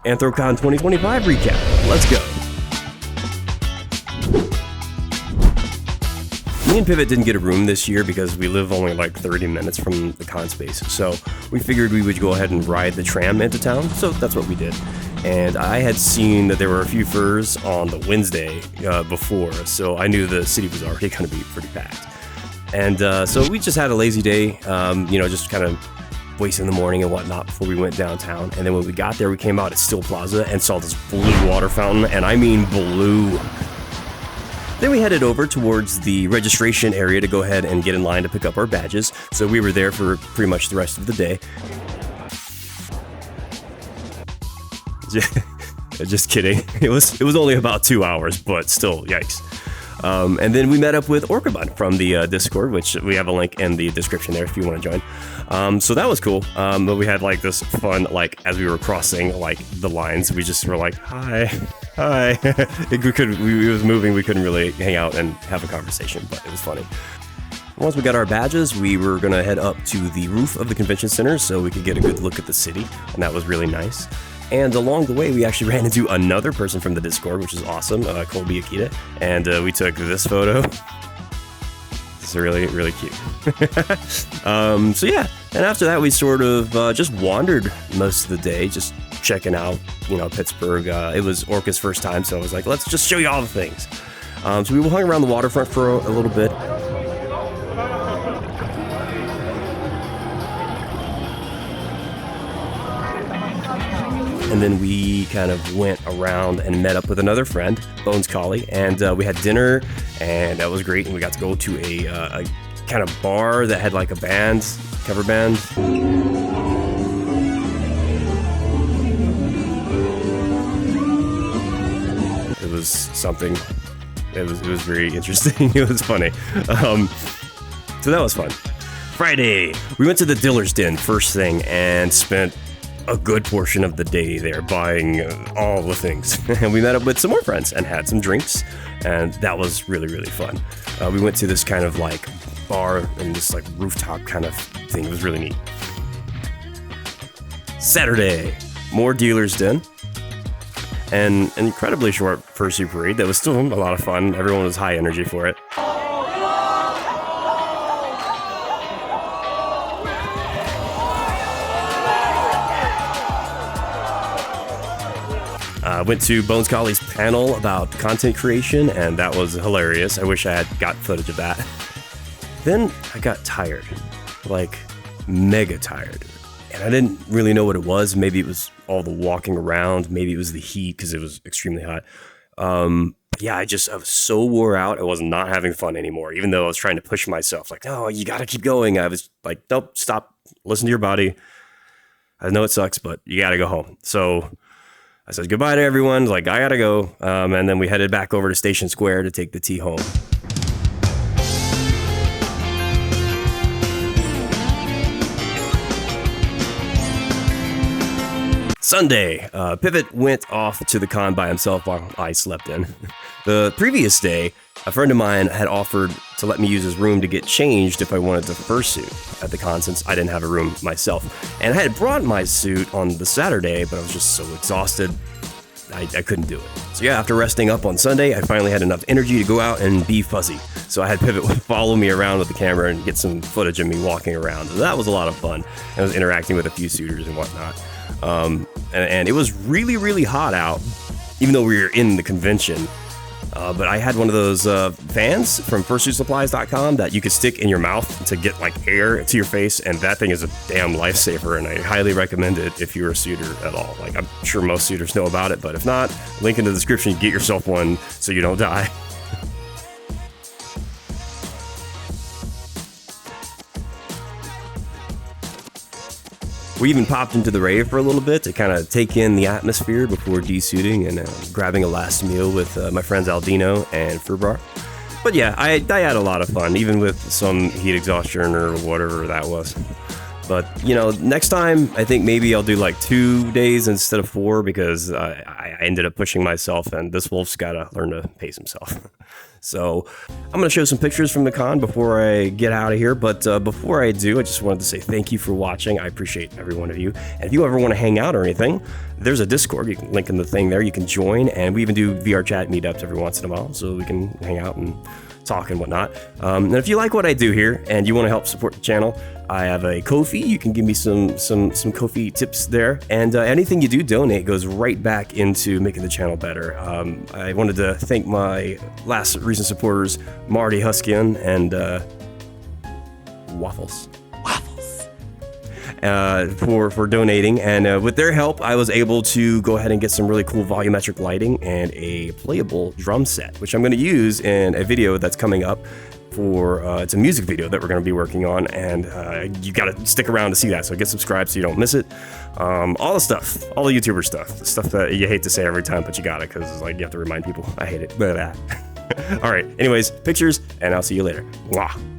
Anthrocon 2025 recap. Let's go. Me and Pivot didn't get a room this year because we live only like 30 minutes from the con space, so we figured we would go ahead and ride the tram into town, so that's what we did. And I had seen that there were a few furs on the Wednesday before, so I knew the city was already going to be pretty packed. And so we just had a lazy day, just kind of wasting the morning and whatnot before we went downtown. And then when we got there, we came out at Still Plaza and saw this blue water fountain, and I mean blue. Then we headed over towards the registration area to go ahead and get in line to pick up our badges. So we were there for pretty much the rest of the day. Just kidding. It was only about 2 hours, but still, yikes. And then we met up with Orcabun from the Discord, which we have a link in the description there if you want to join. So that was cool. But we had like this fun, like as we were crossing like the lines, we just were like, hi. We was moving, we couldn't really hang out and have a conversation, but it was funny. Once we got our badges, we were gonna head up to the roof of the convention center so we could get a good look at the city, and that was really nice. And along the way, we actually ran into another person from the Discord, which is awesome, Colby Akita, and we took this photo. It's really, really cute. So yeah, and after that, we sort of just wandered most of the day, just checking out, Pittsburgh. It was Orca's first time, so I was like, let's just show you all the things. So we hung around the waterfront for a little bit. And then we kind of went around and met up with another friend, Bones Collie, and we had dinner, and that was great. And we got to go to a kind of bar that had like a band, cover band. It was something. It was very interesting. It was funny. So that was fun. Friday, we went to the Diller's Den first thing and spent a good portion of the day there buying all the things. And we met up with some more friends and had some drinks, and that was really, really fun. We went to this kind of like bar and this like rooftop kind of thing. It was really neat. Saturday, more Dealer's Den. An incredibly short Fursuit parade that was still a lot of fun. Everyone was high energy for it. Went to Bones Collie's panel about content creation, and that was hilarious. I wish I had got footage of that. Then I got tired, like mega tired, and I didn't really know what it was. Maybe it was all the walking around. Maybe it was the heat because it was extremely hot. Yeah, I was so wore out. I was not having fun anymore, even though I was trying to push myself. Like, no, you got to keep going. I was like, nope, stop. Listen to your body. I know it sucks, but you got to go home. So I said goodbye to everyone, like, I gotta go, and then we headed back over to Station Square to take the T home. Sunday, Pivot went off to the con by himself while I slept in. The previous day, a friend of mine had offered to let me use his room to get changed if I wanted to fursuit at the con, since I didn't have a room myself. And I had brought my suit on the Saturday, but I was just so exhausted, I couldn't do it. So yeah, after resting up on Sunday, I finally had enough energy to go out and be fuzzy. So I had Pivot follow me around with the camera and get some footage of me walking around. So that was a lot of fun. I was interacting with a few suitors and whatnot. And it was really, really hot out, even though we were in the convention. But I had one of those fans from fursuitsupplies.com that you could stick in your mouth to get like air to your face, and that thing is a damn lifesaver, and I highly recommend it if you're a suitor at all. Like, I'm sure most suitors know about it, but if not, link in the description, get yourself one so you don't die. We even popped into the rave for a little bit to kind of take in the atmosphere before desuiting and grabbing a last meal with my friends Aldino and Furbar. But yeah, I had a lot of fun, even with some heat exhaustion or whatever that was. But, you know, next time, I think maybe I'll do like 2 days instead of 4 because I ended up pushing myself, and this wolf's got to learn to pace himself. So I'm going to show some pictures from the con before I get out of here. But before I do, I just wanted to say thank you for watching. I appreciate every one of you. And if you ever want to hang out or anything, there's a Discord. You can link in the thing there. You can join. And we even do VRChat meetups every once in a while, so we can hang out and talk and whatnot. And if you like what I do here and you want to help support the channel, I have a Ko-fi. You can give me some Ko-fi tips there, and anything you do donate goes right back into making the channel better. I wanted to thank my last recent supporters, Marty Huskian and Waffles, for donating, and with their help, I was able to go ahead and get some really cool volumetric lighting and a playable drum set, which I'm going to use in a video that's coming up. It's a music video that we're going to be working on, and you got to stick around to see that, so get subscribed so you don't miss it. All the stuff, all the YouTuber stuff, the stuff that you hate to say every time, but you got it because it's like you have to remind people. I hate it. All right, anyways, pictures, and I'll see you later. Mwah.